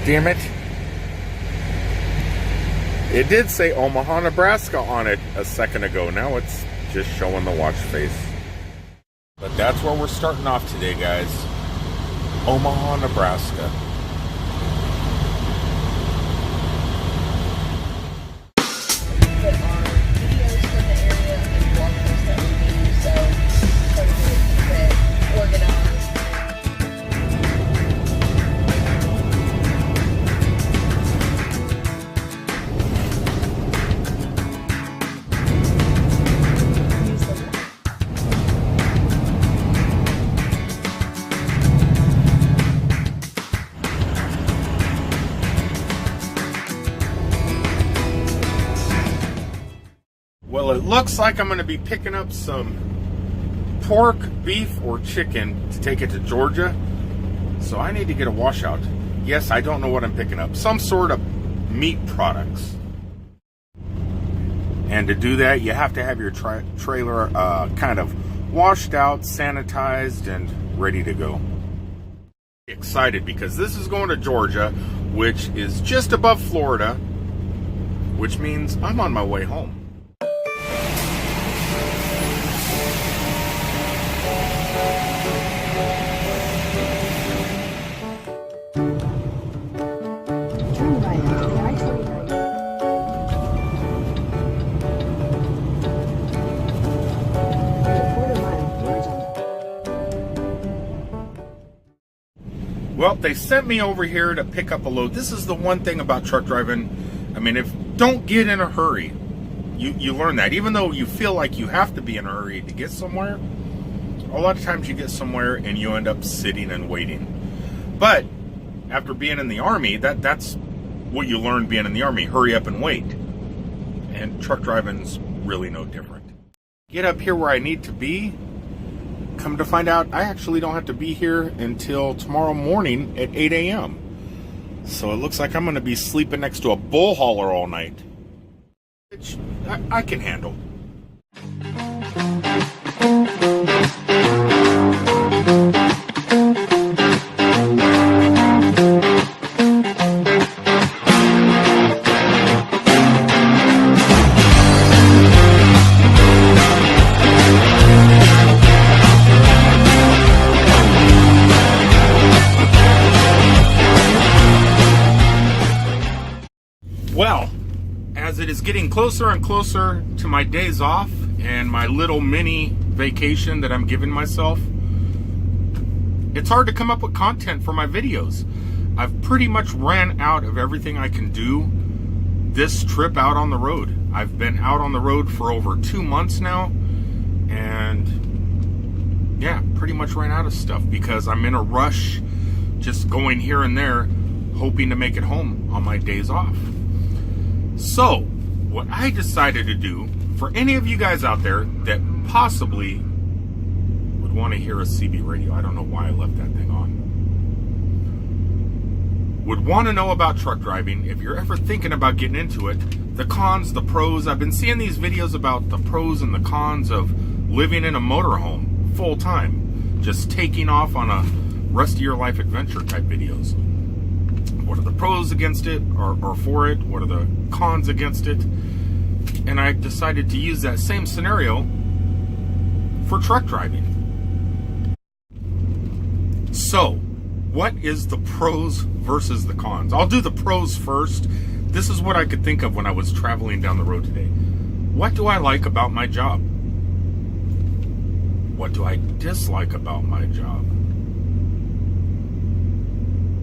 Damn it. It did say Omaha, Nebraska on it a second ago. Now it's just showing the watch face. But that's where we're starting off today, guys. Omaha, Nebraska. Put our videos from the area and blog posts that we do, so try to keep it organized. Well, it looks like I'm going to be picking up some pork, beef, or chicken to take it to Georgia. So I need to get a washout. Yes, I don't know what I'm picking up. Some sort of meat products. And to do that, you have to have your trailer kind of washed out, sanitized, and ready to go. Excited because this is going to Georgia, which is just above Florida, which means I'm on my way home. Well, they sent me over here to pick up a load. This is the one thing about truck driving. I mean, don't get in a hurry. You learn that. Even though you feel like you have to be in a hurry to get somewhere, a lot of times you get somewhere and you end up sitting and waiting. But after being in the Army, that's what you learn being in the Army. Hurry up and wait. And truck driving's really no different. Get up here where I need to be. Come to find out, I actually don't have to be here until tomorrow morning at 8 a.m. So it looks like I'm going to be sleeping next to a bull hauler all night, which I can handle. Well, as it is getting closer and closer to my days off and my little mini vacation that I'm giving myself, it's hard to come up with content for my videos. I've pretty much ran out of everything I can do this trip out on the road. I've been out on the road for over 2 months now, and yeah, pretty much ran out of stuff because I'm in a rush, just going here and there, hoping to make it home on my days off. So, what I decided to do, for any of you guys out there that possibly would want to hear a CB radio, I don't know why I left that thing on, would want to know about truck driving, if you're ever thinking about getting into it, the cons, the pros. I've been seeing these videos about the pros and the cons of living in a motorhome full time, just taking off on a rest of your life adventure type videos. What are the pros against it or for it? What are the cons against it? And I decided to use that same scenario for truck driving. So, what is the pros versus the cons? I'll do the pros first. This is what I could think of when I was traveling down the road today. What do I like about my job? What do I dislike about my job?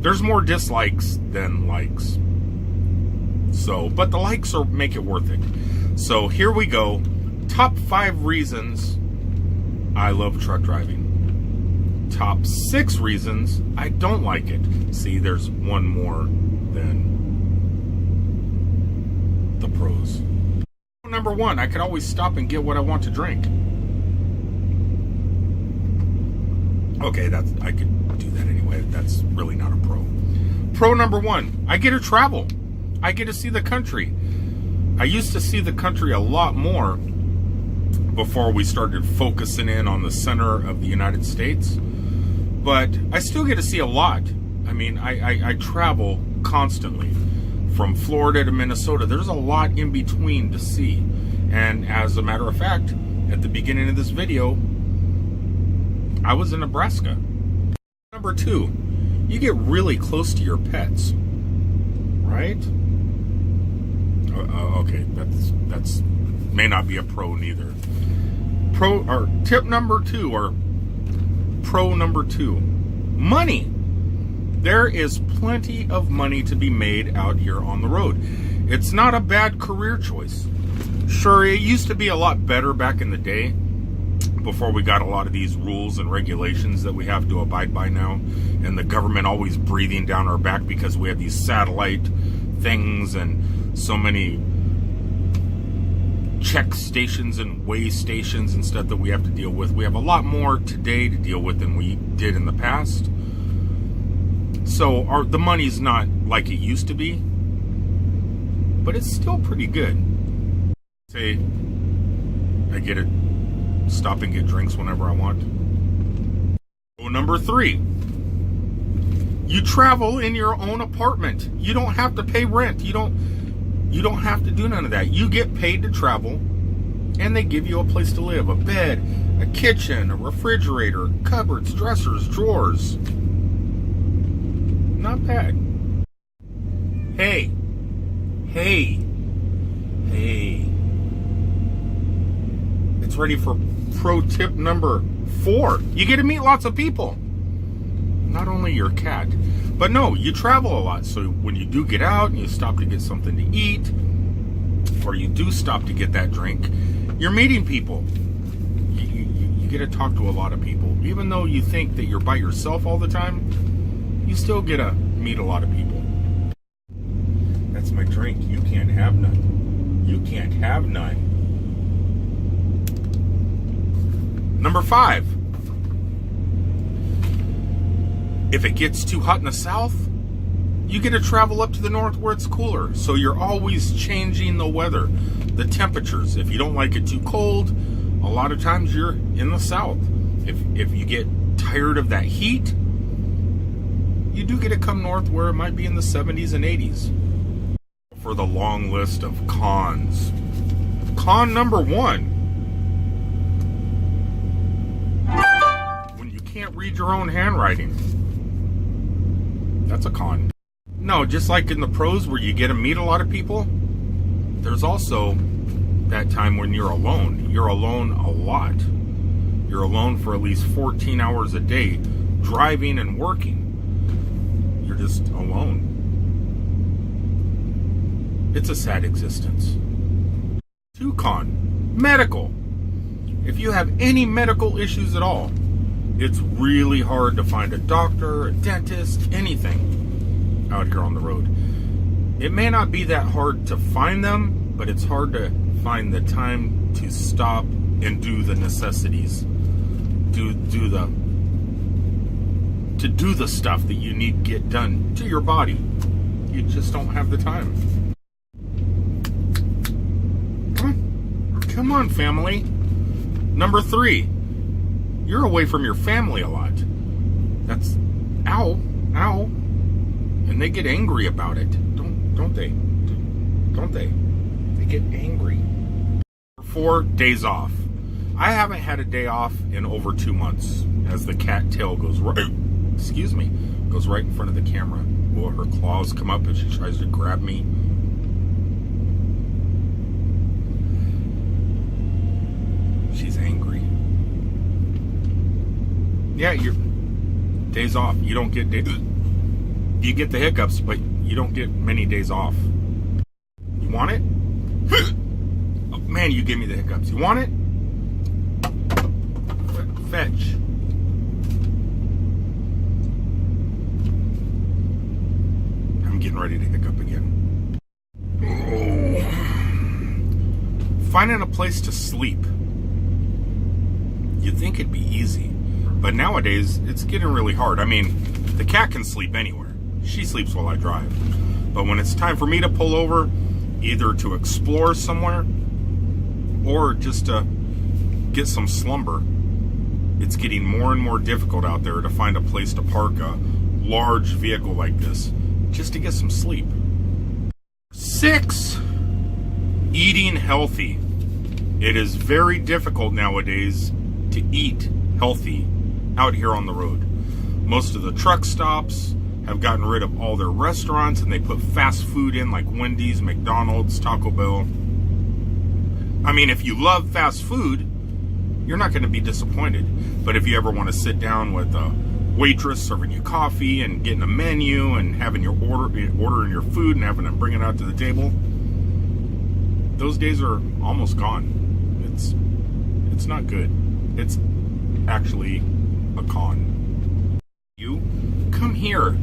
There's more dislikes than likes. So, but the likes make it worth it. So here we go. Top 5 reasons I love truck driving. top 6 reasons I don't like it. See, there's one more than the pros. Number 1, I could always stop and get what I want to drink. Okay, I could do that anyway. That's really not a pro. Pro number 1, I get to travel. I get to see the country. I used to see the country a lot more before we started focusing in on the center of the United States. But I still get to see a lot. I mean, I travel constantly. From Florida to Minnesota, there's a lot in between to see. And as a matter of fact, at the beginning of this video, I was in Nebraska. Number 2, you get really close to your pets, right? Okay, that's may not be a pro neither. Tip number 2, or pro number 2, money. There is plenty of money to be made out here on the road. It's not a bad career choice. Sure, it used to be a lot better back in the day, before we got a lot of these rules and regulations that we have to abide by now, and the government always breathing down our back because we have these satellite things and so many check stations and weigh stations and stuff that we have to deal with. We have a lot more today to deal with than we did in the past. So the money's not like it used to be, but it's still pretty good. Say, I get to stop and get drinks whenever I want. Number 3, you travel in your own apartment. You don't have to pay rent. You don't have to do none of that. You get paid to travel, and they give you a place to live, a bed, a kitchen, a refrigerator, cupboards, dressers, drawers. Not bad. Hey. It's ready for pro tip number 4. You get to meet lots of people. Not only your cat, but no, you travel a lot. So when you do get out and you stop to get something to eat, or you do stop to get that drink, you're meeting people. You get to talk to a lot of people. Even though you think that you're by yourself all the time, you still get to meet a lot of people. That's my drink. You can't have none. You can't have none. Number 5. If it gets too hot in the south, you get to travel up to the north where it's cooler. So you're always changing the weather, the temperatures. If you don't like it too cold, a lot of times you're in the south. If you get tired of that heat, you do get to come north where it might be in the 70s and 80s. For the long list of cons. Con number 1. When you can't read your own handwriting. That's a con. No, just like in the pros where you get to meet a lot of people, there's also that time when you're alone. You're alone a lot. You're alone for at least 14 hours a day, driving and working. You're just alone. It's a sad existence. 2 con, medical. If you have any medical issues at all, it's really hard to find a doctor, a dentist, anything out here on the road. It may not be that hard to find them, but it's hard to find the time to stop and do the necessities. To do the stuff that you need to get done to your body. You just don't have the time. Come on, family. Number 3, you're away from your family a lot. That's ow. And they get angry about it. Don't they? Don't they? They get angry. 4, days off. I haven't had a day off in over 2 months, as the cat tail goes right in front of the camera. Well, her claws come up and she tries to grab me. She's angry. Yeah, your days off. You don't get you get the hiccups, but you don't get many days off. You want it? Oh, man, you give me the hiccups. You want it? Fetch. getting ready to hiccup again. Oh. Finding a place to sleep. You'd think it'd be easy, but nowadays it's getting really hard. I mean, the cat can sleep anywhere. She sleeps while I drive. But when it's time for me to pull over, either to explore somewhere or just to get some slumber, it's getting more and more difficult out there to find a place to park a large vehicle like this just to get some sleep. 6, eating healthy. It is very difficult nowadays to eat healthy out here on the road. Most of the truck stops have gotten rid of all their restaurants and they put fast food in like Wendy's, McDonald's, Taco Bell. I mean, if you love fast food, you're not going to be disappointed. But if you ever want to sit down with a waitress serving you coffee and getting a menu and having your ordering your food and having them bring it out to the table, those days are almost gone. It's not good. It's actually a con. You come here.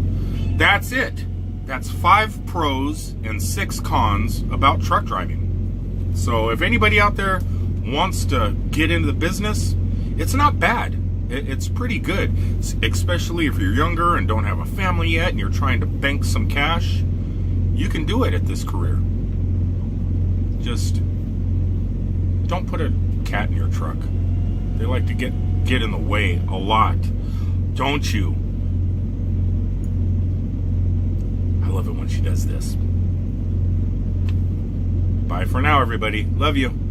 That's it. That's 5 pros and 6 cons about truck driving. So if anybody out there wants to get into the business, it's not bad. It's pretty good, especially if you're younger and don't have a family yet and you're trying to bank some cash. You can do it at this career. Just don't put a cat in your truck. They like to get in the way a lot. Don't you? I love it when she does this. Bye for now, everybody. Love you.